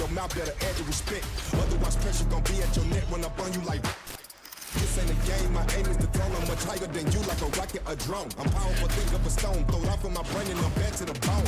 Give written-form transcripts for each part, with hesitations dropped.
your mouth, better add the respect. Otherwise, pressure gon' be at your neck when I burn you like. This ain't a game, my aim is to throw. I'm much higher than you, like a rocket, a drone. I'm powerful, think of a stone, throw it off of my brain and I'm back to the bone.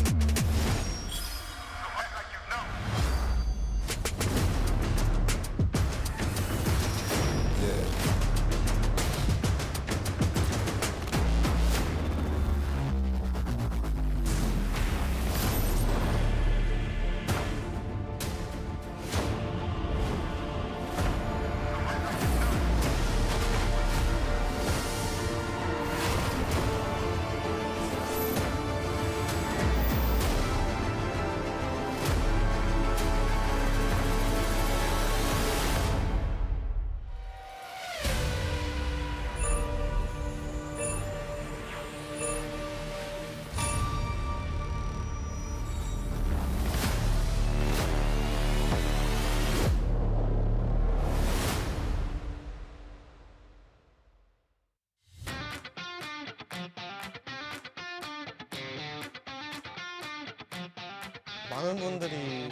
많은 분들이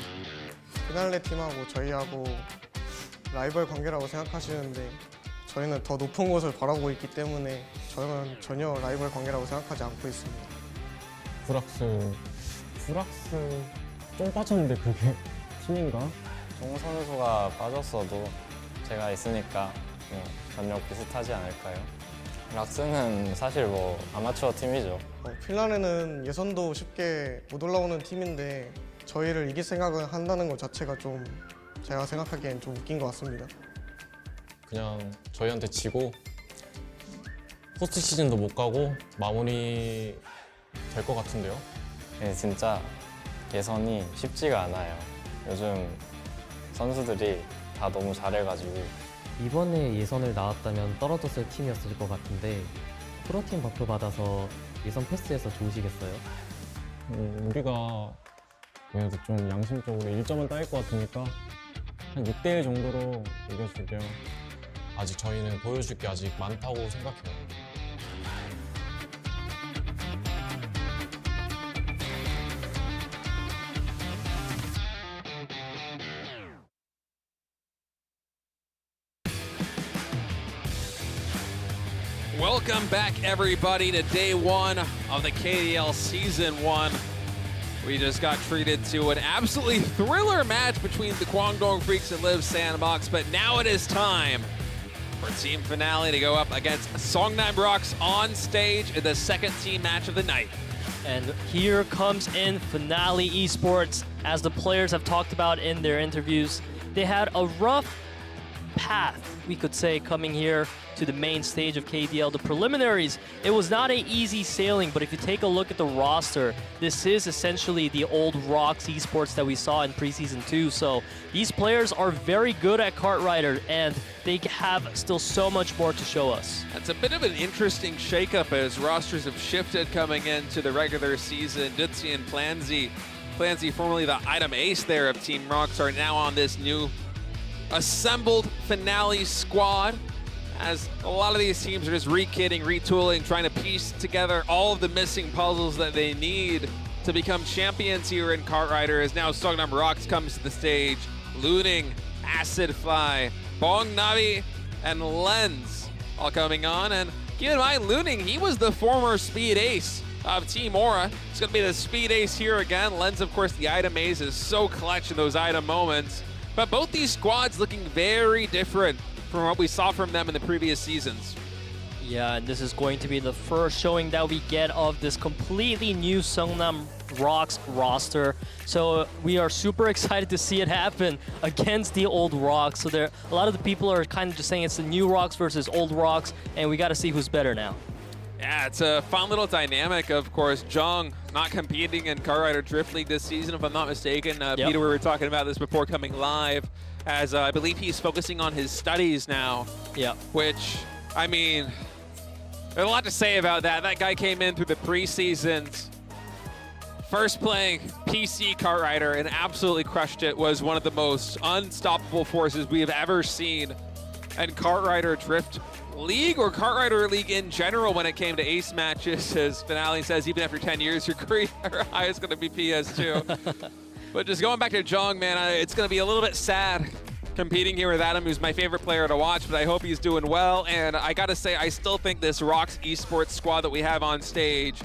피날레 팀하고 저희하고 라이벌 관계라고 생각하시는데 저희는 더 높은 곳을 바라보고 있기 때문에 저는 전혀 라이벌 관계라고 생각하지 않고 있습니다. 브락스 좀 빠졌는데 그게 팀인가? 종 선수가 빠졌어도 제가 있으니까 전력 비슷하지 않을까요? 락스는 사실 뭐 아마추어 팀이죠. 피날레는 예선도 쉽게 못 올라오는 팀인데 저희를 이길 생각을 한다는 것 자체가 좀 제가 생각하기엔 좀 웃긴 것 같습니다. 그냥 저희한테 지고 포스트 시즌도 못 가고 마무리 될 것 같은데요? 네, 진짜 예선이 쉽지가 않아요. 요즘 선수들이 다 너무 잘해가지고. 이번에 예선을 나왔다면 떨어졌을 팀이었을 것 같은데 프로팀 발표 받아서 예선 패스해서 좋으시겠어요? 우리가 그래도 좀 양심적으로 1점은 따일 것 같으니까 한 6대1 정도로 이겨주려. 아직 저희는 보여줄 게 아직 많다고 생각해요. Welcome back, everybody, to day one of the KDL Season 1. We just got treated to an absolutely thriller match between the KWANGDONGFREECS and Live Sandbox, but now it is time for Team FINALEe to go up against Seongnam ROX on stage in the second team match of the night. And here comes in FINALEe-sports. As the players have talked about in their interviews, they had a rough path, we could say, coming here to the main stage of KDL. The preliminaries, it was not an easy sailing, but if you take a look at the roster, this is essentially the old ROX esports that we saw in preseason 2. So these players are very good at Kart Rider, and they have still so much more to show us. It's a bit of an interesting shakeup as rosters have shifted coming into the regular season. Dutzy and Planzy, formerly the item ace there of Team ROX, are now on this new assembled FINALEe squad, as a lot of these teams are just re-kitting, retooling, trying to piece together all of the missing puzzles that they need to become champions here in Kart Rider. As now Seongnam ROX comes to the stage, Looting, Acid Fly, Bong Navi, and Lens all coming on. And keep in mind, Looting, he was the former speed ace of Team Aura. It's going to be the speed ace here again. Lens, of course, the item ace, is so clutch in those item moments. But both these squads looking very different from what we saw from them in the previous seasons. Yeah, and this is going to be the first showing that we get of this completely new Seongnam ROX roster. So we are super excited to see it happen against the old ROX. So there, a lot of the people are kind of just saying it's the new ROX versus old ROX, and we got to see who's better now. Yeah, it's a fun little dynamic. Of course, Jong not competing in Kart Rider Drift League this season, if I'm not mistaken. Peter, we were talking about this before coming live, as I believe he's focusing on his studies now. Yeah. Which, I mean, there's a lot to say about that. That guy came in through the preseasons, first playing PC Kart Rider, and absolutely crushed it. Was one of the most unstoppable forces we have ever seen in Kart Rider Drift League, or Kart Rider League in general, when it came to ace matches. As FINALEe says, even after 10 years, your career high is going to be PS2. But just going back to Jong, man, it's going to be a little bit sad competing here with Adam, who's my favorite player to watch, but I hope he's doing well. And I got to say, I still think this ROX esports squad that we have on stage,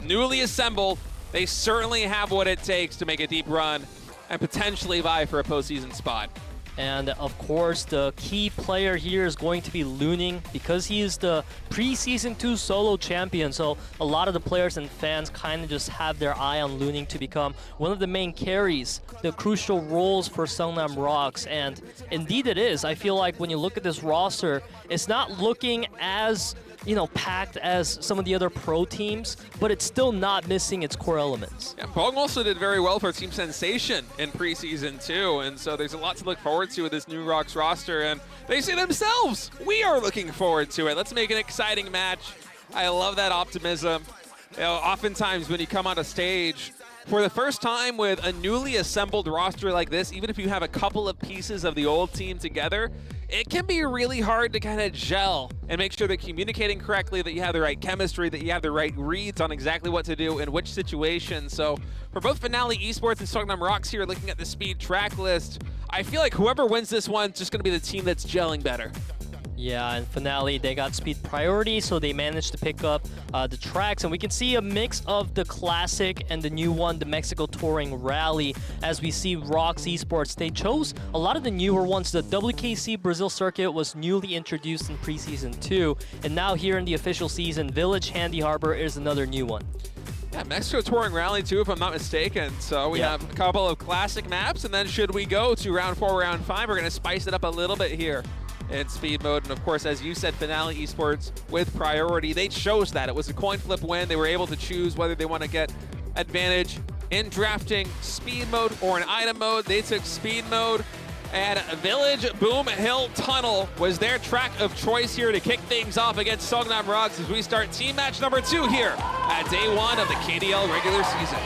newly assembled, they certainly have what it takes to make a deep run and potentially vie for a postseason spot. And of course, the key player here is going to be Looning because he is the preseason 2 solo champion. So a lot of the players and fans kind of just have their eye on Looning to become one of the main carries, the crucial roles for Seongnam ROX. And indeed it is. I feel like when you look at this roster, it's not looking as packed as some of the other pro teams, but it's still not missing its core elements. Yeah, Bong also did very well for Team Sensation in preseason too, and so there's a lot to look forward to with this new ROX roster, and they say themselves, we are looking forward to it. Let's make an exciting match. I love that optimism. Oftentimes when you come on a stage, for the first time with a newly assembled roster like this, even if you have a couple of pieces of the old team together, it can be really hard to kind of gel and make sure that communicating correctly, that you have the right chemistry, that you have the right reads on exactly what to do in which situation. So for both FINALEe-sports and Seongnam ROX here, looking at the speed track list, I feel like whoever wins this one's just going to be the team that's gelling better. Yeah, and FINALEe, they got speed priority, so they managed to pick up the tracks. And we can see a mix of the classic and the new one, the Mexico Touring Rally. As we see ROX esports, they chose a lot of the newer ones. The WKC Brazil circuit was newly introduced in preseason 2. And now here in the official season, Village Handy Harbor is another new one. Yeah, Mexico Touring Rally too, if I'm not mistaken. So we have a couple of classic maps, and then should we go to round 4, round 5, we're going to spice it up a little bit here in speed mode. And of course, as you said, FINALEe-sports with priority, they chose that. It was a coin flip win. They were able to choose whether they want to get advantage in drafting speed mode or in item mode. They took speed mode, and Village Boom Hill Tunnel was their track of choice here to kick things off against Seongnam ROX as we start team match number 2 here at day 1 of the KDL regular season.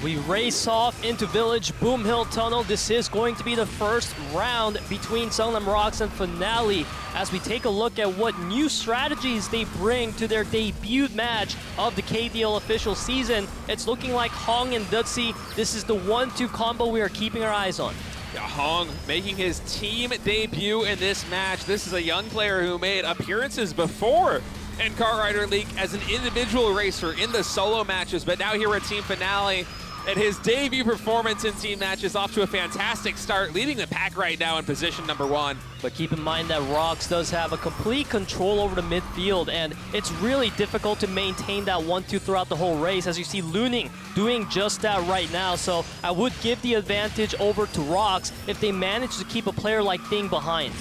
We race off into Village Boom Hill Tunnel. This is going to be the first round between Seongnam ROX and FINALEe as we take a look at what new strategies they bring to their debut match of the KDL official season. It's looking like Hong and Dutzy. This is the 1-2 combo we are keeping our eyes on. Yeah, Hong making his team debut in this match. This is a young player who made appearances before in Kart Rider League as an individual racer in the solo matches, but now here at Team FINALEe, and his debut performance in team matches off to a fantastic start, leading the pack right now in position number 1. But keep in mind that ROX does have a complete control over the midfield, and it's really difficult to maintain that 1-2 throughout the whole race, as you see Looning doing just that right now. So I would give the advantage over to ROX if they manage to keep a player like Ding behind.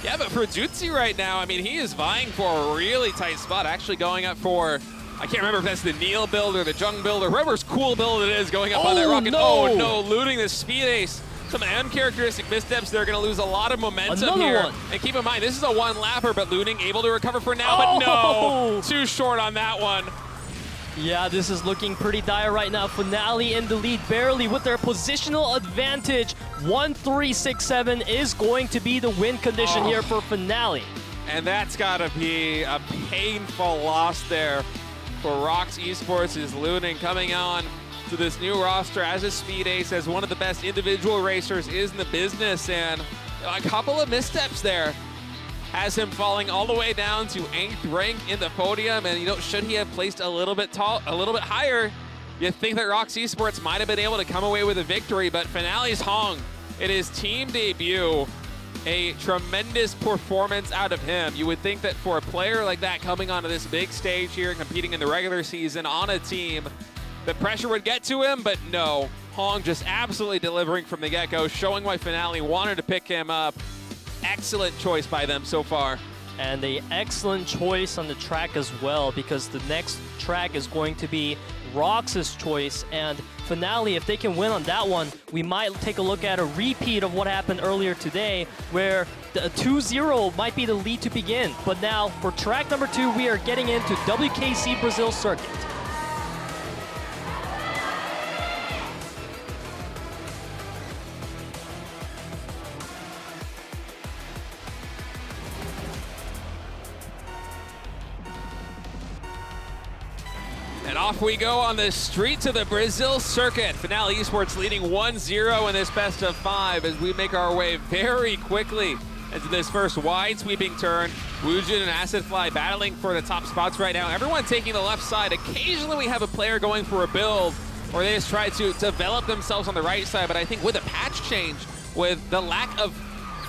Yeah, but for Dutzy right now, I mean, he is vying for a really tight spot, actually going up for, I can't remember if that's the NEAL build or the Jung build or whoever's cool build it is going up on that rocket. No. Oh no, looting the speed ace. Some uncharacteristic missteps. They're going to lose a lot of momentum Another here. one. And keep in mind, this is a one-lapper, but Looning able to recover for now, but no, too short on that one. Yeah, this is looking pretty dire right now. FINALEe in the lead barely with their positional advantage. 1-3-6-7 is going to be the win condition here for FINALEe. And that's got to be a painful loss there for ROX esports. Is Looning coming on to this new roster as a speed ace, as one of the best individual racers is in the business, and a couple of missteps there has him falling all the way down to 8th rank in the podium. And should he have placed a little bit higher, you think that ROX esports might have been able to come away with a victory. But FINALEe's Hong, in his team debut, a tremendous performance out of him. You would think that for a player like that coming onto this big stage here and competing in the regular season on a team, the pressure would get to him, but no. Hong just absolutely delivering from the get-go, showing why FINALEe wanted to pick him up. Excellent choice by them so far. And an excellent choice on the track as well, because the next track is going to be ROX's choice. And FINALEe, if they can win on that one, we might take a look at a repeat of what happened earlier today, where the 2-0 might be the lead to begin. But now, for track number 2, we are getting into WKC Brazil circuit. And off we go on the streets of the Brazil circuit. FINALEe esports leading 1-0 in this best of 5 as we make our way very quickly into this first wide sweeping turn. Woojin and Acidfly battling for the top spots right now. Everyone taking the left side. Occasionally we have a player going for a build, or they just try to develop themselves on the right side. But I think with a patch change, with the lack of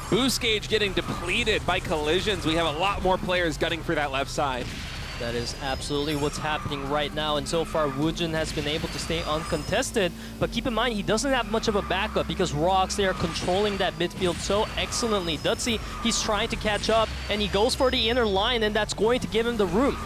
boost gauge getting depleted by collisions, we have a lot more players gunning for that left side. That is absolutely what's happening right now, and so far Woojin has been able to stay uncontested, but keep in mind he doesn't have much of a backup because ROX, they are controlling that midfield so excellently. Dutzy, he's trying to catch up, and he goes for the inner line, and that's going to give him the room.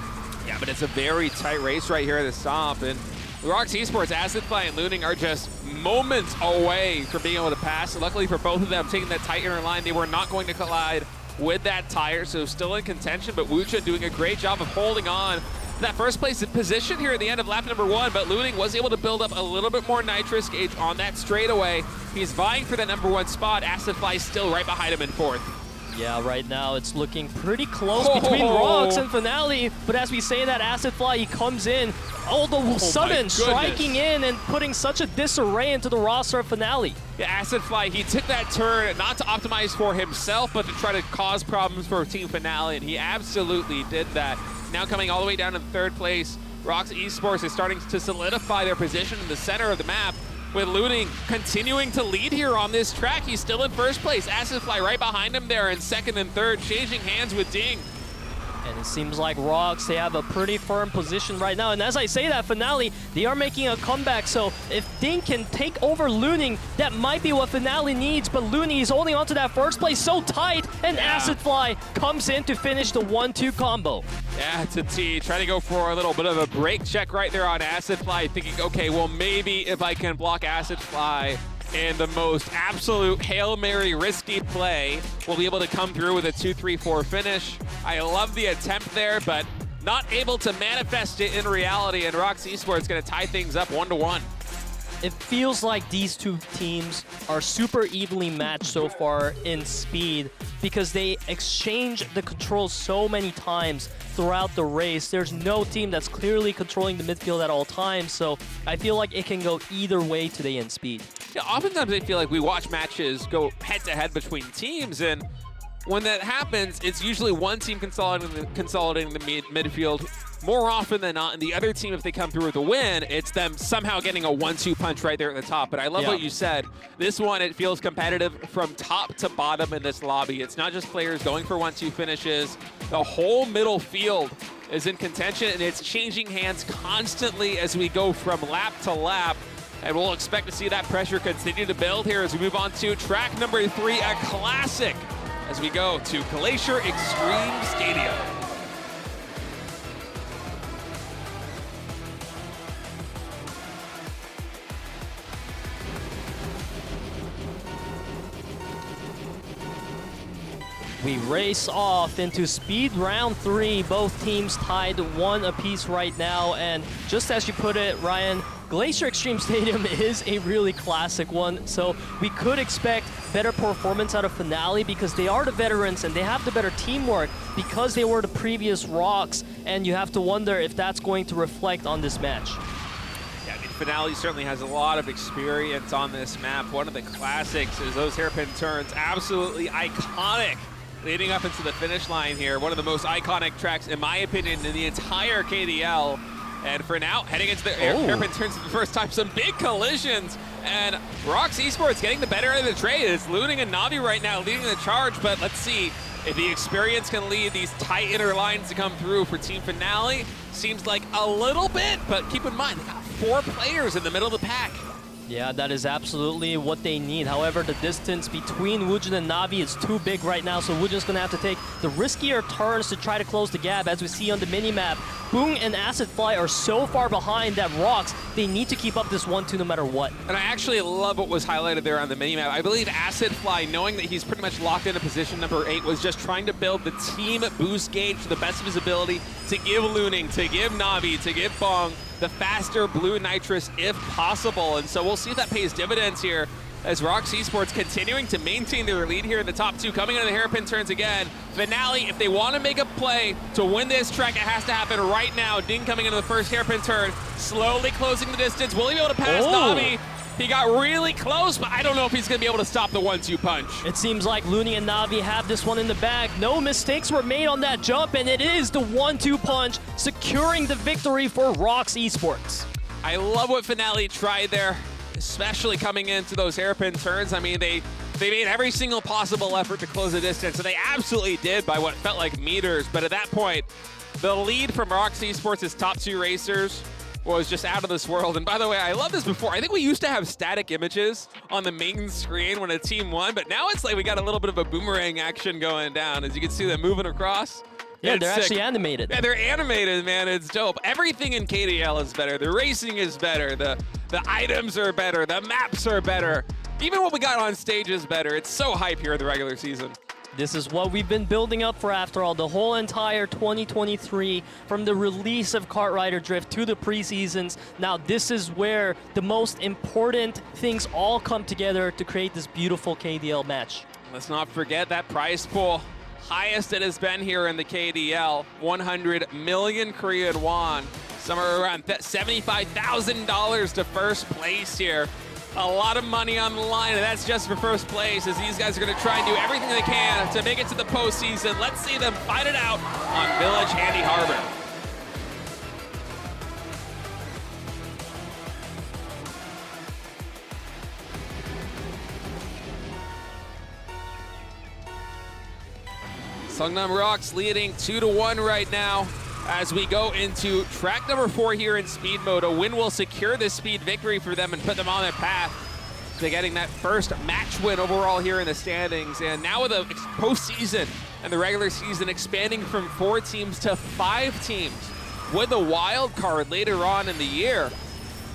Yeah, but it's a very tight race right here at the stop, and ROX esports, Acidfly and Looning are just moments away from being able to pass. Luckily for both of them, taking that tight inner line, they were not going to collide with that tire, so still in contention, but Woojin doing a great job of holding on to that first place position here at the end of lap number 1, but Looning was able to build up a little bit more nitrous gauge on that straightaway. He's vying for that number 1 spot. Acidfly still right behind him in 4th. Yeah, right now it's looking pretty close between ROX and FINALEe, but as we say that, Acidfly, he comes in all of a sudden striking in and putting such a disarray into the roster of FINALEe. Yeah, Acidfly, he took that turn not to optimize for himself, but to try to cause problems for Team FINALEe, and he absolutely did that. Now coming all the way down in 3rd place, ROX esports is starting to solidify their position in the center of the map, with Looning continuing to lead here on this track. He's still in 1st place. Acidfly right behind him there in 2nd and 3rd, changing hands with Ding. And it seems like ROX, they have a pretty firm position right now. And as I say that, FINALEe, they are making a comeback. So if Ding can take over Looning, that might be what FINALEe needs. But Looning is holding on to that 1st place so tight. And Acidfly comes in to finish the 1-2 combo. Yeah, it's a T. Trying to go for a little bit of a break check right there on Acidfly, thinking, okay, well, maybe if I can block Acidfly in the most absolute Hail Mary risky play, we'll be able to come through with a 2-3-4 finish. I love the attempt there, but not able to manifest it in reality, and ROX esports going to tie things up 1-1. It feels like these two teams are super evenly matched so far in speed because they exchange the controls so many times throughout the race. There's no team that's clearly controlling the midfield at all times, so I feel like it can go either way today in speed. Yeah, oftentimes I feel like we watch matches go head-to-head between teams, and when that happens, it's usually one team consolidating the midfield more often than not, and the other team, if they come through with a win, it's them somehow getting a 1-2 punch right there at the top. But I love what you said. This one, it feels competitive from top to bottom in this lobby. It's not just players going for 1-2 finishes. The whole middle field is in contention, and it's changing hands constantly as we go from lap to lap. And we'll expect to see that pressure continue to build here as we move on to track number 3, a classic, as we go to Glacier Extreme Stadium. We race off into speed round 3. Both teams tied 1 apiece right now, and just as you put it, Ryan, Glacier Extreme Stadium is a really classic one, so we could expect better performance out of FINALEe because they are the veterans and they have the better teamwork because they were the previous ROX, and you have to wonder if that's going to reflect on this match. Yeah, I mean, FINALEe certainly has a lot of experience on this map. One of the classics is those hairpin turns, absolutely iconic. Leading up into the finish line here, one of the most iconic tracks, in my opinion, in the entire KDL. And for now, heading into the hairpin turns for the first time, some big collisions. And ROX esports getting the better end of the trade. It's Looning and Navi right now leading the charge, but let's see if the experience can lead these tight inner lines to come through for Team FINALEe. Seems like a little bit, but keep in mind, they got 4 players in the middle of the pack. Yeah, that is absolutely what they need. However, the distance between Woojin and Navi is too big right now, so Woojin's going to have to take the riskier turns to try to close the gap. As we see on the minimap, Boong and Acidfly are so far behind that ROX, they need to keep up this 1-2 no matter what. And I actually love what was highlighted there on the minimap. I believe Acidfly, knowing that he's pretty much locked into position number 8, was just trying to build the team boost gauge to the best of his ability to give Looning, to give Navi, to give Bong the faster blue nitrous if possible. And so we'll see if that pays dividends here as ROX Esports continuing to maintain their lead here in the top two, coming into the hairpin turns again. FINALEe, if they want to make a play to win this track, it has to happen right now. Ding coming into the first hairpin turn, slowly closing the distance. Will he be able to pass Navi? He got really close, but I don't know if he's going to be able to stop the 1-2 punch. It seems like Looney and Navi have this one in the bag. No mistakes were made on that jump, and it is the 1-2 punch, securing the victory for ROX Esports. I love what FINALEe tried there, especially coming into those hairpin turns. I mean, they made every single possible effort to close the distance, and they absolutely did by what felt like meters. But at that point, the lead from ROX Esports' top two racers was just out of this world. And by the way, I love this before. I think we used to have static images on the main screen when a team won, but now it's like we got a little bit of a boomerang action going down. As you can see them moving across. Yeah, It's they're sick. actually animated. Yeah, they're animated, man. It's dope. Everything in KDL is better. The racing is better. The items are better. The maps are better. Even what we got on stage is better. It's so hype here in the regular season. This is what we've been building up for, after all, the whole entire 2023, from the release of Kart Rider Drift to the preseasons. Now this is where the most important things all come together to create this beautiful KDL match. Let's not forget that prize pool. Highest it has been here in the KDL, 100 million Korean won. Somewhere around $75,000 to first place here. A lot of money on the line, and that's just for first place, as these guys are going to try and do everything they can to make it to the postseason. Let's see them fight it out on Village Handy Harbor. Seongnam ROX leading 2-1 right now as we go into track number 4 here in speed mode. A win will secure this speed victory for them and put them on their path to getting that first match win overall here in the standings. And now with the postseason and the regular season expanding from 4 teams to 5 teams with a wild card later on in the year,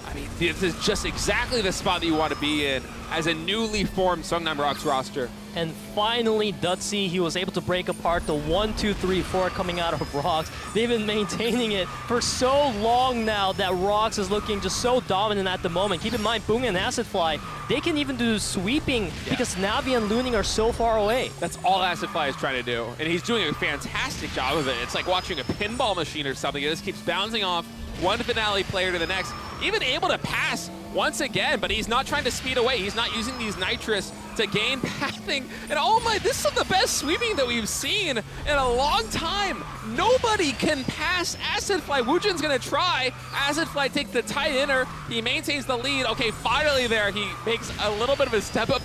I mean, this is just exactly the spot that you want to be in as a newly formed Seongnam ROX roster. And finally, Dutzy, he was able to break apart the 1-2-3-4 coming out of ROX. They've been maintaining it for so long now that ROX is looking just so dominant at the moment. Keep in mind, Boong and Acid Fly, they can even do sweeping because Navi and Looning are so far away. That's all Acid Fly is trying to do, and he's doing a fantastic job of it. It's like watching a pinball machine or something. It just keeps bouncing off one FINALEe player to the next, even able to pass once again, but he's not trying to speed away. He's not using these nitrous to gain pathing. And oh my, this is the best sweeping that we've seen in a long time. Nobody can pass Acid Fly. Woojin's gonna try. Acid Fly takes the tight inner. He maintains the lead. Okay, finally there, he makes a little bit of a step up,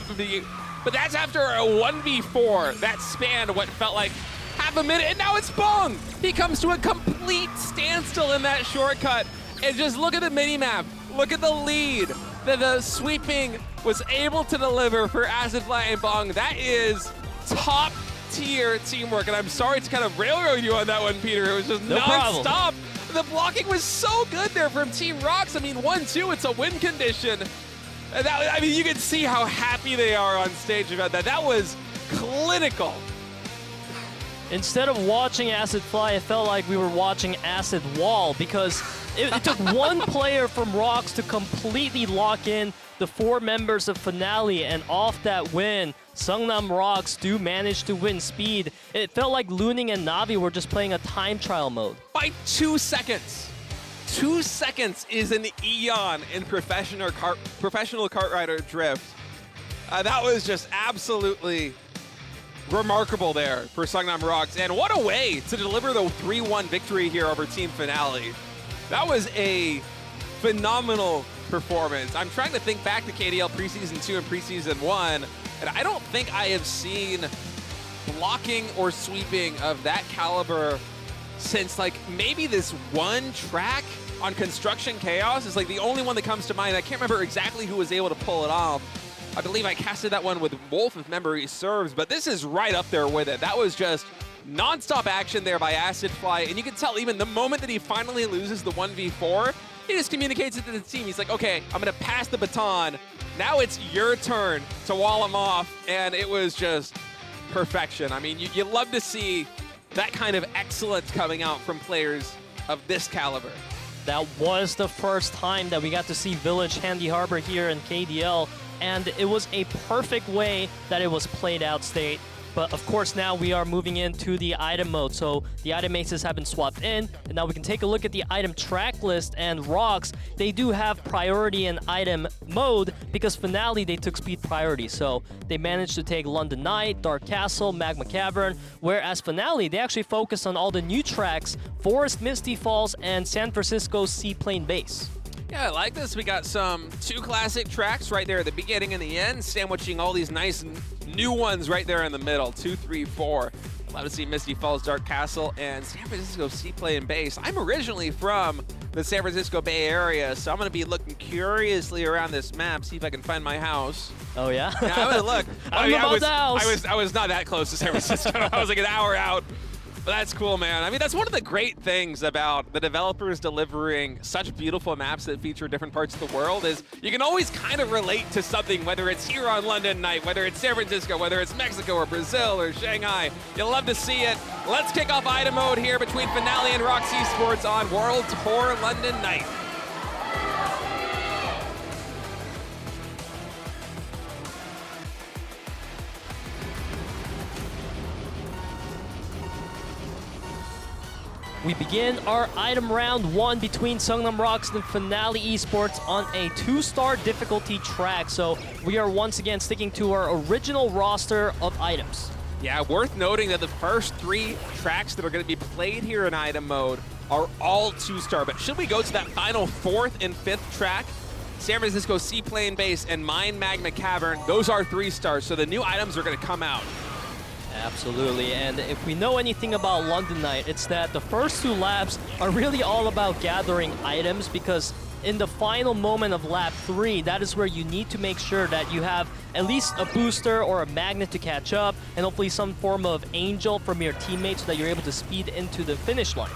but that's after a 1v4 that spanned what felt like half a minute, and now it's Bong. He comes to a complete standstill in that shortcut. And just look at the mini-map. Look at the lead that the sweeping was able to deliver for Acid Fly and Bong. That is top tier teamwork. And I'm sorry to kind of railroad you on that one, Peter. It was just non-stop. The blocking was so good there from Team ROX. I mean, 1-2, it's a win condition. And that, I mean, you can see how happy they are on stage about that. That was clinical. Instead of watching Acid Fly, it felt like we were watching Acid Wall, because it took one player from ROX to completely lock in the 4 members of FINALEe, and off that win, Seongnam ROX do manage to win speed. It felt like Looning and Navi were just playing a time trial mode. By 2 seconds. 2 seconds is an eon in professional kart rider drift. That was just absolutely remarkable there for Seongnam ROX, and what a way to deliver the 3-1 victory here over Team FINALEe. That was a phenomenal performance. I'm trying to think back to KDL Preseason 2 and Preseason 1, and I don't think I have seen blocking or sweeping of that caliber since like maybe this one track on Construction Chaos is like the only one that comes to mind. I can't remember exactly who was able to pull it off. I believe I casted that one with Wolf if memory serves, but this is right up there with it. That was just non-stop action there by Acid Fly, and you can tell even the moment that he finally loses the 1v4, he just communicates it to the team. He's like, okay, I'm gonna pass the baton. Now it's your turn to wall him off, and it was just perfection. I mean, you love to see that kind of excellence coming out from players of this caliber. That was the first time that we got to see Village Handy Harbor here in KDL. and it was a perfect way that it was played out, State. But of course now we are moving into the item mode, so the item aces have been swapped in, and now we can take a look at the item track list, and ROX, they do have priority in item mode because FINALEe, they took speed priority, so they managed to take London Knight, Dark Castle, Magma Cavern, whereas FINALEe, they actually focus on all the new tracks, Forest Misty Falls and San Francisco's Seaplane Base. Yeah, I like this. We got two classic tracks right there at the beginning and the end, sandwiching all these nice new ones right there in the middle. 2, 3, 4. Love to see Misty Falls, Dark Castle, and San Francisco Seaplane Base. I'm originally from the San Francisco Bay Area, so I'm going to be looking curiously around this map, see if I can find my house. Oh yeah? Yeah, I'm going to look. I was not that close to San Francisco. I was like an hour out. But that's cool, man. I mean, that's one of the great things about the developers delivering such beautiful maps that feature different parts of the world is you can always kind of relate to something, whether it's here on London Night, whether it's San Francisco, whether it's Mexico or Brazil or Shanghai. You'll love to see it. Let's kick off item mode here between FINALEe and ROX Esports on World Tour London Night. We begin our item round 1 between Seongnam ROX and FINALEe-sports on a 2-star difficulty track. So we are once again sticking to our original roster of items. Yeah, worth noting that the first 3 tracks that are going to be played here in item mode are all 2-star. But should we go to that final 4th and 5th track, San Francisco Seaplane Base and Mine Magma Cavern, those are 3-stars. So the new items are going to come out. Absolutely, and if we know anything about London Night, it's that the first 2 laps are really all about gathering items, because in the final moment of lap 3, that is where you need to make sure that you have at least a booster or a magnet to catch up, and hopefully some form of angel from your teammates so that you're able to speed into the finish line.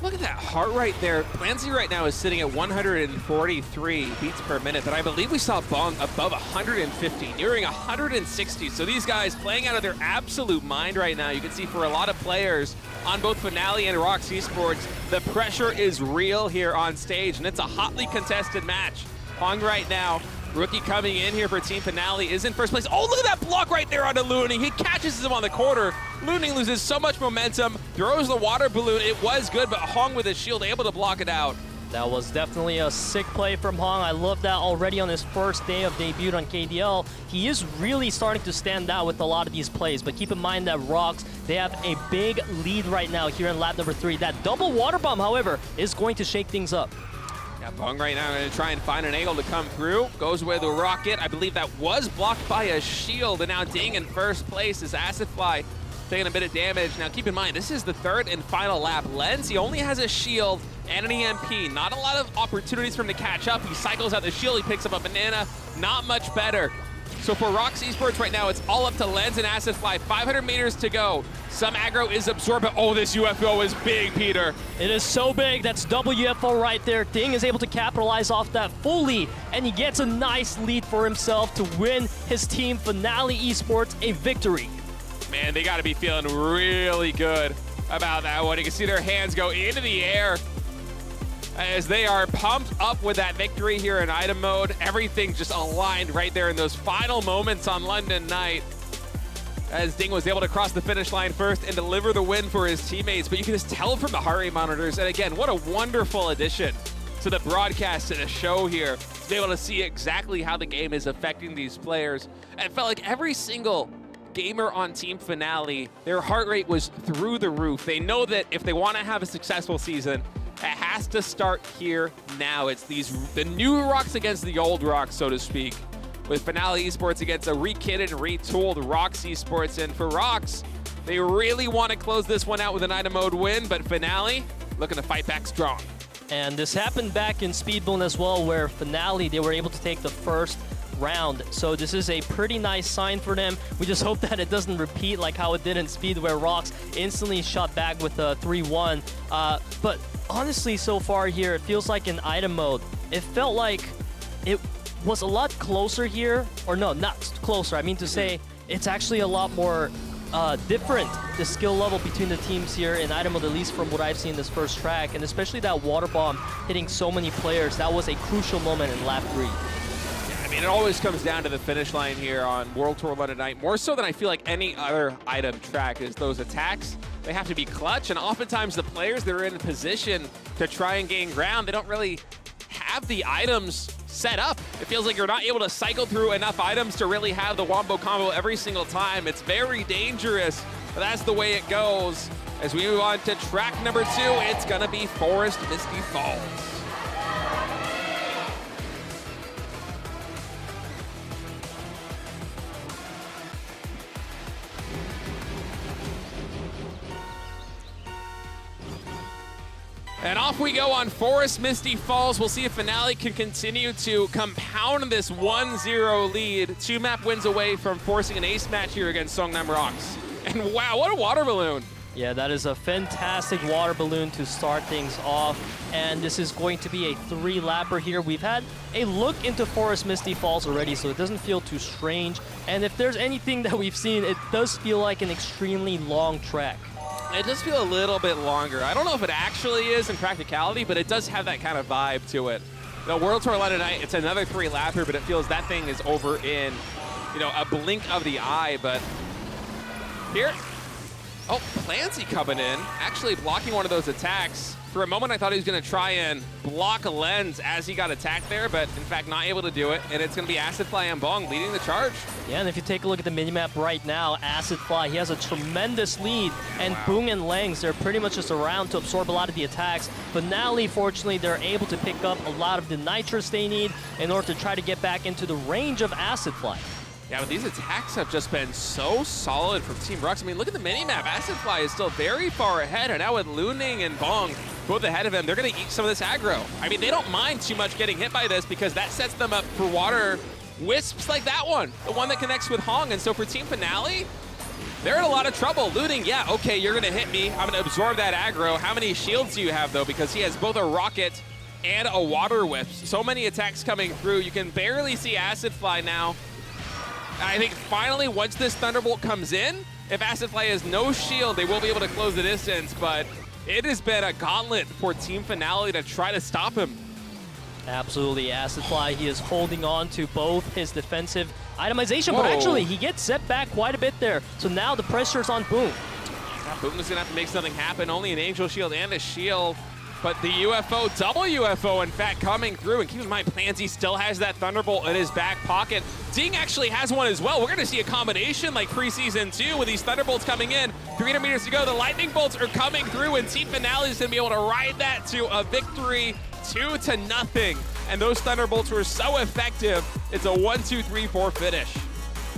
Look at that heart right there. FINALEe right now is sitting at 143 beats per minute, but I believe we saw Bong above 150, nearing 160. So these guys playing out of their absolute mind right now. You can see for a lot of players on both FINALEe and ROX Esports, the pressure is real here on stage, and it's a hotly contested match. Bong right now, rookie coming in here for Team FINALEe, is in first place. Oh, look at that block right there onto Looning. He catches him on the corner. Looning loses so much momentum, throws the water balloon. It was good, but Hong with his shield able to block it out. That was definitely a sick play from Hong. I love that already on his first day of debut on KDL. He is really starting to stand out with a lot of these plays, but keep in mind that ROX, they have a big lead right now here in lap number 3. That double water bomb, however, is going to shake things up. Yeah, Bong right now going to try and find an angle to come through. Goes with the rocket. I believe that was blocked by a shield, and now Ding in first place is Acid Fly taking a bit of damage. Now keep in mind, this is the 3rd and final lap. Lens, he only has a shield and an EMP. Not a lot of opportunities for him to catch up. He cycles out the shield, he picks up a banana. Not much better. So for ROX Esports right now, it's all up to Lens and Acid Fly. 500 meters to go. Some aggro is absorbed, but oh, this UFO is big, Peter. It is so big. That's double UFO right there. Ding is able to capitalize off that fully, and he gets a nice lead for himself to win his team FINALEe-sports a victory. Man, they got to be feeling really good about that one. You can see their hands go into the air as they are pumped up with that victory here in item mode. Everything just aligned right there in those final moments on London Night, as Ding was able to cross the finish line first and deliver the win for his teammates. But you can just tell from the heart rate monitors. And again, what a wonderful addition to the broadcast and the show here to be able to see exactly how the game is affecting these players. And it felt like every single gamer on Team FINALEe, their heart rate was through the roof. They know that if they want to have a successful season, it has to start here now. It's the new ROX against the old ROX, so to speak, with FINALEe-sports against a re-kitted and retooled ROX Esports. And for ROX, they really want to close this one out with an item mode win, but FINALEe looking to fight back strong. And this happened back in Speedball as well, where FINALEe, they were able to take the first round. So this is a pretty nice sign for them. We just hope that it doesn't repeat like how it did in Speed, where ROX instantly shot back with a 3-1. But honestly, so far here, it feels like in item mode, it felt like it was a lot closer here. Or no, not closer. I mean to say, it's actually a lot more different, the skill level between the teams here in item mode, at least from what I've seen this first track. And especially that water bomb hitting so many players. That was a crucial moment in lap 3. I mean, it always comes down to the finish line here on World Tour London Night, more so than I feel like any other item track, is those attacks. They have to be clutch, and oftentimes the players that are in a position to try and gain ground, they don't really have the items set up. It feels like you're not able to cycle through enough items to really have the wombo combo every single time. It's very dangerous, but that's the way it goes. As we move on to track number 2, it's gonna be Forest Misty Falls. And off we go on Forest Misty Falls. We'll see if FINALEe can continue to compound this 1-0 lead. 2 map wins away from forcing an ace match here against Seongnam ROX. And wow, what a water balloon. Yeah, that is a fantastic water balloon to start things off. And this is going to be a 3-lapper here. We've had a look into Forest Misty Falls already, so it doesn't feel too strange. And if there's anything that we've seen, it does feel like an extremely long track. It does feel a little bit longer. I don't know if it actually is in practicality, but it does have that kind of vibe to it. The World Tour London Night, it's another 3-lapper, but it feels that thing is over in, you know, a blink of the eye. But here, oh, Clancy coming in, actually blocking one of those attacks. For a moment, I thought he was going to try and block a lens as he got attacked there, but in fact, not able to do it. And it's going to be Acid Fly and Bong leading the charge. Yeah, and if you take a look at the minimap right now, Acid Fly, he has a tremendous lead. And Boong and Langs, they're pretty much just around to absorb a lot of the attacks. FINALEe, fortunately, they're able to pick up a lot of the nitrous they need in order to try to get back into the range of Acid Fly. Yeah, but these attacks have just been so solid from Team ROX. I mean, look at the minimap. Acid Fly is still very far ahead, and now with Luning and Bong both ahead of him, they're going to eat some of this aggro. I mean, they don't mind too much getting hit by this because that sets them up for water wisps like that one, the one that connects with Hong. And so for Team FINALEe, they're in a lot of trouble. Luning, yeah, okay, you're going to hit me. I'm going to absorb that aggro. How many shields do you have, though? Because he has both a rocket and a water wisp. So many attacks coming through. You can barely see Acid Fly now. I think finally, once this Thunderbolt comes in, if Acid Fly has no shield, they will be able to close the distance, but it has been a gauntlet for Team FINALEe to try to stop him. Absolutely, Acid Fly, he is holding on to both his defensive itemization, but actually he gets set back quite a bit there. So now the pressure's on Boom. Yeah, Boom is gonna have to make something happen. Only an Angel Shield and a shield. But the UFO, double UFO, in fact, coming through. And keep in mind, Pansy still has that Thunderbolt in his back pocket. Ding actually has one as well. We're going to see a combination like preseason 2 with these Thunderbolts coming in. 300 meters to go. The Lightning Bolts are coming through, and Team FINALEe is going to be able to ride that to a victory, 2-0. And those Thunderbolts were so effective. It's a 1-2-3-4 finish.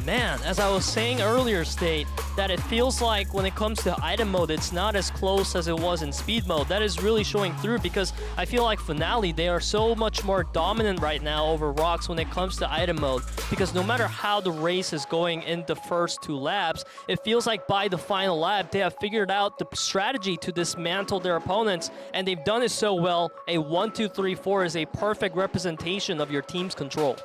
Man, as I was saying earlier, State, that it feels like when it comes to item mode, it's not as close as it was in speed mode. That is really showing through because I feel like FINALEe, they are so much more dominant right now over ROX when it comes to item mode, because no matter how the race is going in the first 2 laps, it feels like by the final lap, they have figured out the strategy to dismantle their opponents, and they've done it so well. A 1-2-3-4 is a perfect representation of your team's control.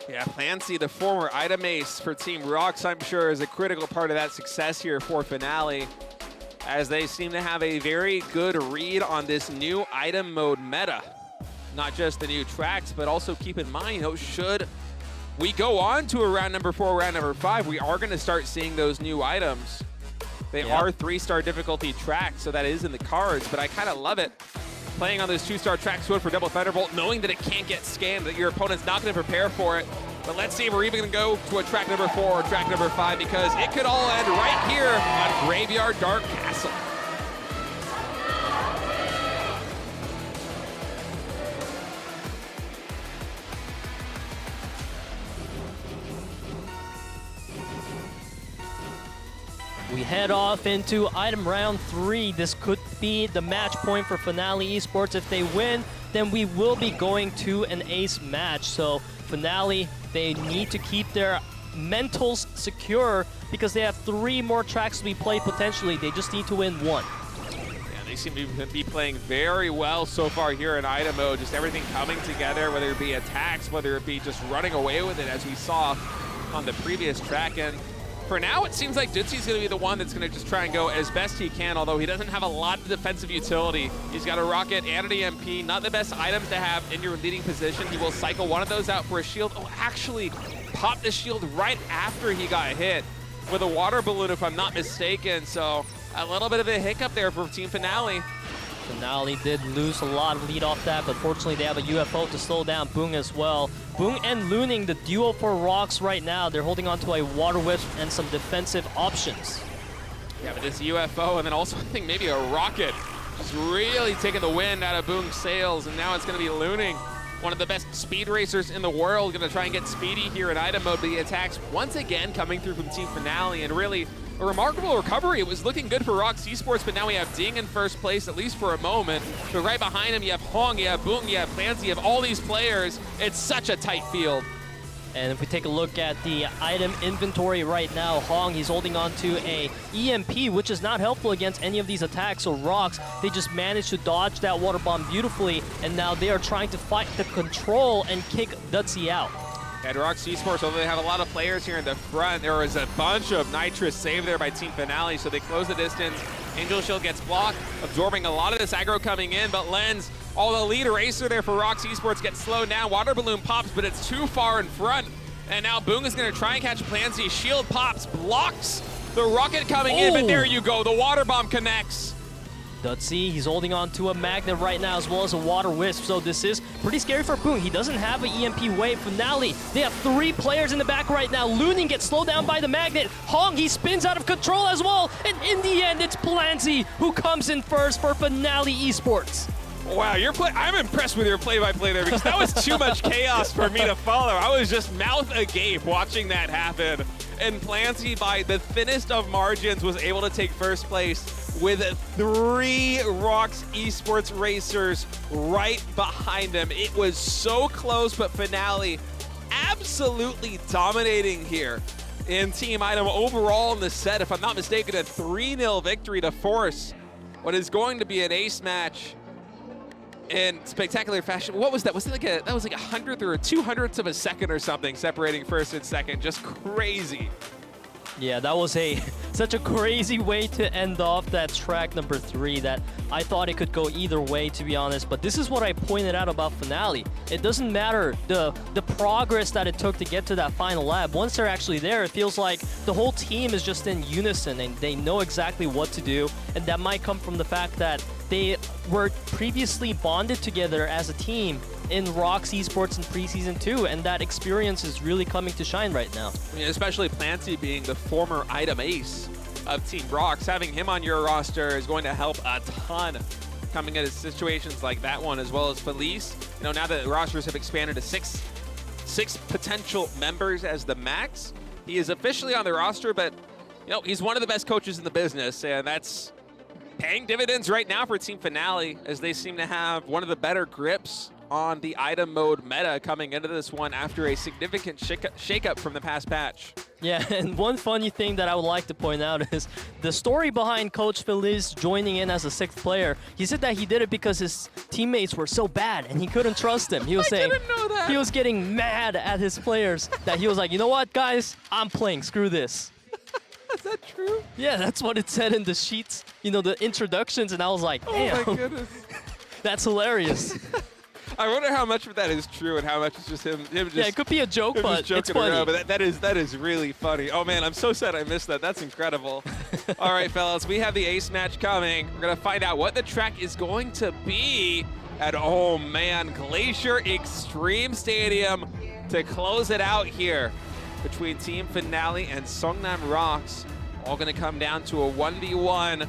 Yeah, Clancy, the former item ace for Team ROX, I'm sure is a critical part of that success here for FINALEe, as they seem to have a very good read on this new item mode meta. Not just the new tracks, but also keep in mind, you know, should we go on to a round number 4, round number 5, we are going to start seeing those new items. They are 3-star difficulty tracks, so that is in the cards, but I kind of love it. Playing on those 2-star tracks for Double Thunderbolt, knowing that it can't get scammed, that your opponent's not going to prepare for it. But let's see if we're even going to go to a track number 4 or track number 5, because it could all end right here on Graveyard Dark Castle. We head off into item round 3. This could be the match point for FINALEe-sports. If they win, then we will be going to an ace match. So FINALEe, they need to keep their mentals secure because they have 3 more tracks to be played potentially. They just need to win 1. Yeah, they seem to be playing very well so far here in item mode. Just everything coming together, whether it be attacks, whether it be just running away with it, as we saw on the previous track. And For now, it seems like Dutzy's going to be the one that's going to just try and go as best he can, although he doesn't have a lot of defensive utility. He's got a rocket and an EMP, not the best items to have in your leading position. He will cycle one of those out for a shield. Oh, actually popped the shield right after he got hit with a water balloon, if I'm not mistaken. So a little bit of a hiccup there for Team FINALEe. FINALEe did lose a lot of lead off that, but fortunately they have a UFO to slow down Boong as well. Boong and Looning, the duo for ROX right now, they're holding on to a water wisp and some defensive options. Yeah, but this UFO and then also I think maybe a rocket just really taking the wind out of Boong's sails, and now it's going to be Looning, one of the best speed racers in the world, going to try and get speedy here in item mode. But the attacks once again coming through from Team FINALEe, and really a remarkable recovery. It was looking good for ROX Esports, but now we have Ding in first place, at least for a moment. But right behind him, you have Hong, you have Boong, you have Fancy, you have all these players. It's such a tight field. And if we take a look at the item inventory right now, Hong, he's holding on to a EMP, which is not helpful against any of these attacks. So ROX, they just managed to dodge that water bomb beautifully, and now they are trying to fight the control and kick Dutzy out. At ROX Esports, although they have a lot of players here in the front, there was a bunch of nitrous saved there by Team FINALEe, so they close the distance. Angel Shield gets blocked, absorbing a lot of this aggro coming in, but Lens, all the lead racer there for ROX Esports, gets slowed down. Water balloon pops, but it's too far in front. And now Boong is going to try and catch Plancy. Shield pops, blocks the rocket coming in, but there you go. The water bomb connects. Dutzy, he's holding on to a magnet right now as well as a water wisp, so this is pretty scary for Boong. He doesn't have an EMP wave. FINALEe, they have 3 players in the back right now. Looning gets slowed down by the magnet. Hong, he spins out of control as well. And in the end, it's Plancy who comes in first for FINALEe-sports. Wow, I'm impressed with your play-by-play there, because that was too much chaos for me to follow. I was just mouth agape watching that happen. And Plancy, by the thinnest of margins, was able to take first place with 3 ROX Esports racers right behind him. It was so close, but FINALEe absolutely dominating here in Team Item overall in the set. If I'm not mistaken, a 3-0 victory to force what is going to be an ace match in spectacular fashion. What was that? Was it like that was like 100th or 200th of a second or something separating first and second? Just crazy. Yeah, that was such a crazy way to end off that track number 3 that I thought it could go either way, to be honest. But this is what I pointed out about FINALEe. It doesn't matter the progress that it took to get to that final lap. Once they're actually there, it feels like the whole team is just in unison and they know exactly what to do. And that might come from the fact that they were previously bonded together as a team in ROX Esports in preseason 2, and that experience is really coming to shine right now. I mean, especially Plancy being the former item ace of Team ROX. Having him on your roster is going to help a ton coming into situations like that one, as well as Felice. You know, now that rosters have expanded to six potential members as the max, he is officially on the roster, but you know, he's one of the best coaches in the business, and that's paying dividends right now for Team FINALEe, as they seem to have one of the better grips on the item mode meta coming into this one after a significant shakeup from the past patch. Yeah, and one funny thing that I would like to point out is the story behind Coach Felice joining in as a 6th player. He said that he did it because his teammates were so bad and he couldn't trust them. He was saying didn't know that. He was getting mad at his players that he was like, you know what, guys, I'm playing, screw this. Is that true? Yeah, that's what it said in the sheets, you know, the introductions, and I was like, damn, oh my goodness. That's hilarious. I wonder how much of that is true and how much is just him just, yeah, it could be a joke, but it's funny. Around, but that is really funny. Oh man, I'm so sad I missed that. That's incredible. All right, fellas, we have the ace match coming. We're gonna find out what the track is going to be at, oh man, Glacier Extreme Stadium to close it out here between Team FINALEe and Seongnam ROX. All gonna come down to a 1v1.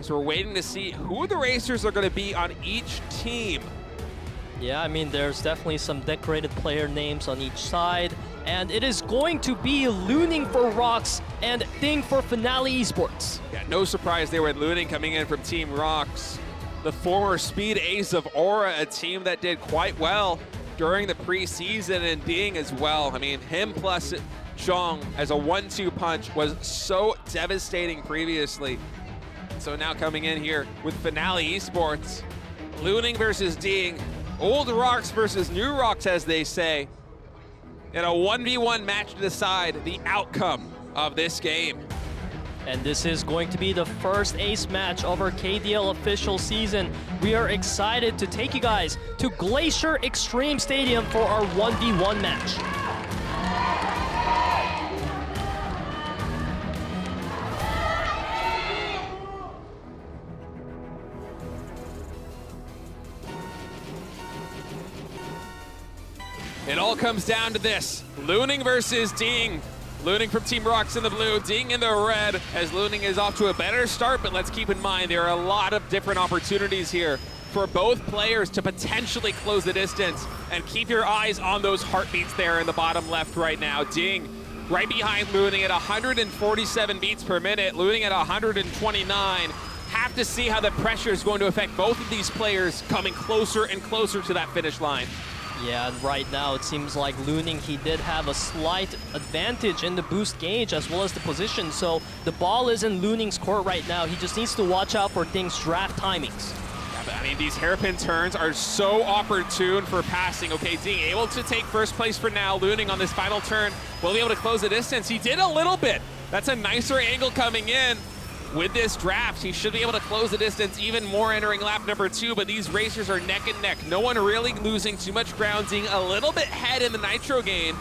So we're waiting to see who the racers are gonna be on each team. Yeah, I mean, there's definitely some decorated player names on each side, and it is going to be Looning for ROX and Ding for FINALEe-sports. Yeah, no surprise there with Looning coming in from Team ROX. The former speed ace of Aura, a team that did quite well during the preseason, and Ding as well. I mean, him plus Zhong as a 1-2 punch was so devastating previously. So now coming in here with FINALEe-sports, Looning versus Ding. Old ROX versus new ROX, as they say, in a 1v1 match to decide the outcome of this game. And this is going to be the first ace match of our KDL official season. We are excited to take you guys to Glacier Extreme Stadium for our 1v1 match. It all comes down to this. Looning versus Ding. Looning from Team ROX in the blue, Ding in the red, as Looning is off to a better start, but let's keep in mind there are a lot of different opportunities here for both players to potentially close the distance, and keep your eyes on those heartbeats there in the bottom left right now. Ding right behind Looning at 147 beats per minute, Looning at 129. Have to see how the pressure is going to affect both of these players coming closer and closer to that finish line. Yeah, and right now it seems like Looning, he did have a slight advantage in the boost gauge as well as the position, so the ball is in Looning's court right now. He just needs to watch out for Ding's draft timings. Yeah, but I mean, these hairpin turns are so opportune for passing. Okay, Ding able to take first place for now. Looning on this final turn will be able to close the distance. He did a little bit. That's a nicer angle coming in. With this draft, he should be able to close the distance even more entering lap number 2, but these racers are neck and neck. No one really losing too much ground. Ding a little bit ahead in the nitro game.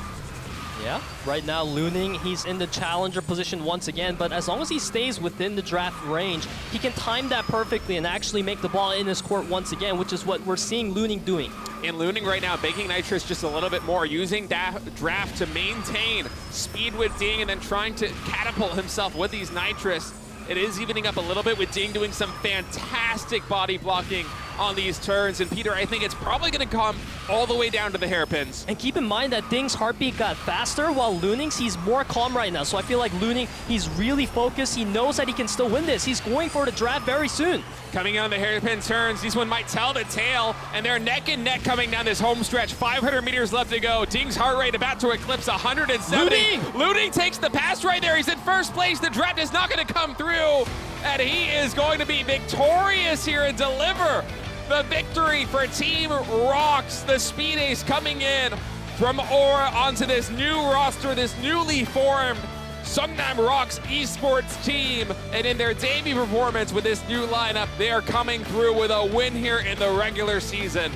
Yeah, right now Looning, he's in the challenger position once again, but as long as he stays within the draft range, he can time that perfectly and actually make the ball in his court once again, which is what we're seeing Looning doing. And Looning right now baking nitrous just a little bit more, using draft to maintain speed with Ding and then trying to catapult himself with these nitrous. It is evening up a little bit with Ding doing some fantastic body blocking on these turns. And Peter, I think it's probably going to come all the way down to the hairpins. And keep in mind that Ding's heartbeat got faster while Looning's, he's more calm right now. So I feel like Looning, he's really focused. He knows that he can still win this. He's going for the draft very soon. Coming on the hairpin turns, these one might tell the tale, and they're neck and neck coming down this home stretch. 500 meters left to go. Ding's heart rate about to eclipse 170. Looning takes the pass right there. He's in first place. The draft is not going to come through, and he is going to be victorious here and deliver the victory for Team ROX. The speed ace coming in from Aura onto this new roster, this newly formed Seongnam ROX esports team, and in their debut performance with this new lineup, they are coming through with a win here in the regular season.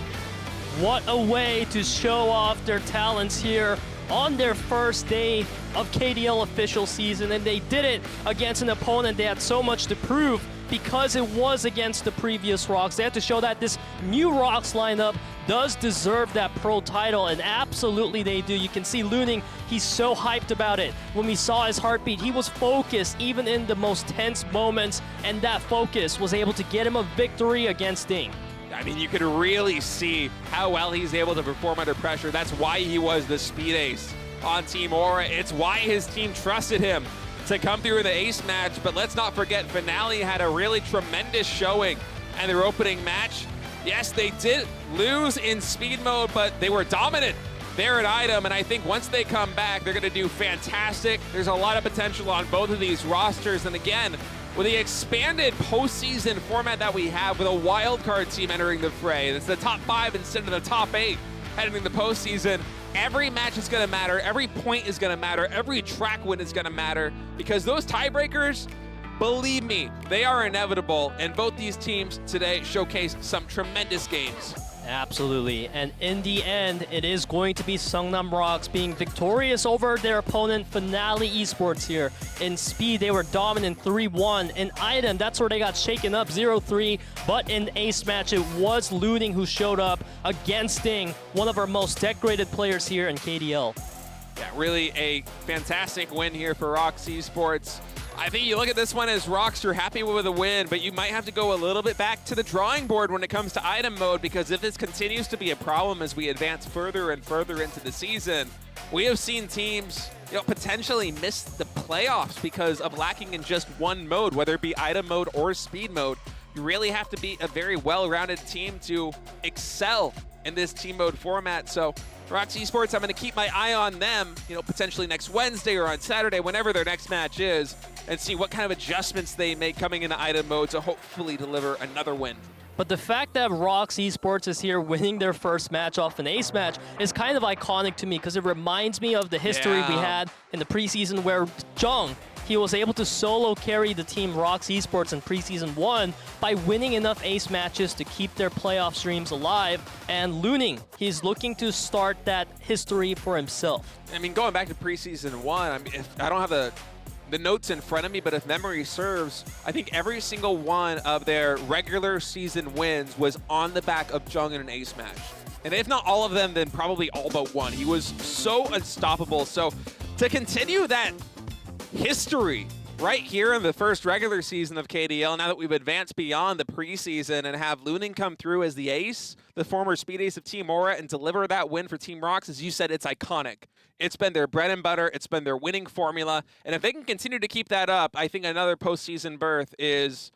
What a way to show off their talents here on their first day of KDL official season, and they did it against an opponent they had so much to prove because it was against the previous ROX. They had to show that this new ROX lineup does deserve that pro title, and absolutely they do. You can see Looning, he's so hyped about it. When we saw his heartbeat, he was focused even in the most tense moments, and that focus was able to get him a victory against Ding. I mean, you can really see how well he's able to perform under pressure. That's why he was the speed ace on Team Aura. It's why his team trusted him to come through in the ace match. But let's not forget, FINALEe had a really tremendous showing in their opening match. Yes, they did lose in speed mode, but they were dominant there at Item, and I think once they come back, they're going to do fantastic. There's a lot of potential on both of these rosters, and again, with the expanded postseason format that we have with a wildcard team entering the fray, it's the top 5 instead of the top 8 heading the postseason. Every match is going to matter, every point is going to matter, every track win is going to matter, because those tiebreakers, believe me, they are inevitable, and both these teams today showcased some tremendous games. Absolutely, and in the end, it is going to be Seongnam ROX being victorious over their opponent, FINALEe-sports here. In speed, they were dominant 3-1. In Item, that's where they got shaken up 0-3, but in ace match, it was Looning who showed up against Ding, one of our most decorated players here in KDL. Yeah, really a fantastic win here for ROX esports. I think you look at this one as ROX, you're happy with a win, but you might have to go a little bit back to the drawing board when it comes to item mode, because if this continues to be a problem as we advance further and further into the season, we have seen teams potentially miss the playoffs because of lacking in just one mode, whether it be item mode or speed mode. You really have to be a very well-rounded team to excel in this team mode format. So ROX esports, I'm going to keep my eye on them, potentially next Wednesday or on Saturday, whenever their next match is, and see what kind of adjustments they make coming into item mode to hopefully deliver another win. But the fact that ROX Esports is here winning their first match off an ace match is kind of iconic to me because it reminds me of the history we had in the preseason where Jung, he was able to solo carry the team ROX Esports in preseason 1 by winning enough ace matches to keep their playoff streams alive. And Looning, he's looking to start that history for himself. I mean, going back to preseason 1, I mean, if I don't have the notes in front of me, but if memory serves, I think every single one of their regular season wins was on the back of Jung in an ace match. And if not all of them, then probably all but one. He was so unstoppable. So to continue that history right here in the first regular season of KDL, now that we've advanced beyond the preseason and have Looning come through as the ace, the former speed ace of Team Aura, and deliver that win for Team ROX, as you said, it's iconic. It's been their bread and butter. It's been their winning formula. And if they can continue to keep that up, I think another postseason berth is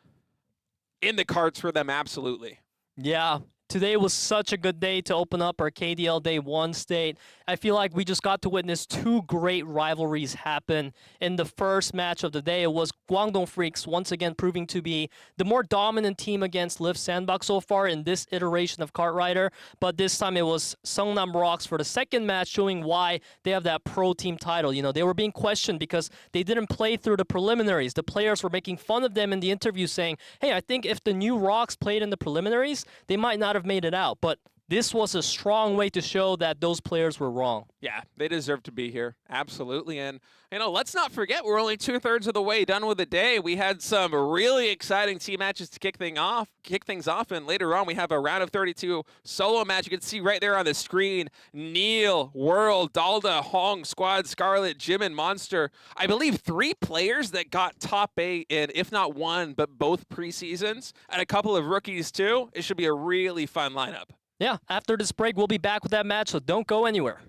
in the cards for them, absolutely. Yeah. Today was such a good day to open up our KDL Day 1 state. I feel like we just got to witness two great rivalries happen. In the first match of the day, it was KWANGDONGFREECS once again proving to be the more dominant team against Lift Sandbox so far in this iteration of Kartrider. But this time it was Seongnam ROX for the second match, showing why they have that pro team title. You know, they were being questioned because they didn't play through the preliminaries. The players were making fun of them in the interview saying, hey, I think if the new ROX played in the preliminaries, they might not have made it out. But this was a strong way to show that those players were wrong. Yeah, they deserve to be here. Absolutely. And, you know, let's not forget we're only 2/3 of the way done with the day. We had some really exciting team matches to kick things off. And later on, we have a round of 32 solo match. You can see right there on the screen, NEAL, World, Daldda, Hong, Squad, Scarlet, Jim, and Monster. I believe 3 players that got top 8 in, if not one, but both preseasons, and a couple of rookies too. It should be a really fun lineup. Yeah, after this break, we'll be back with that match, so don't go anywhere.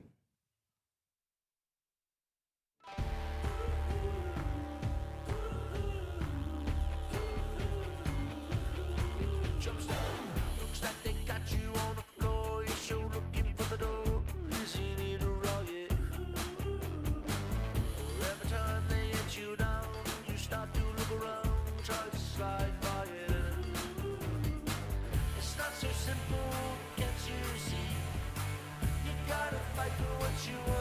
It's not so simple, can't you see? You gotta fight for what you want.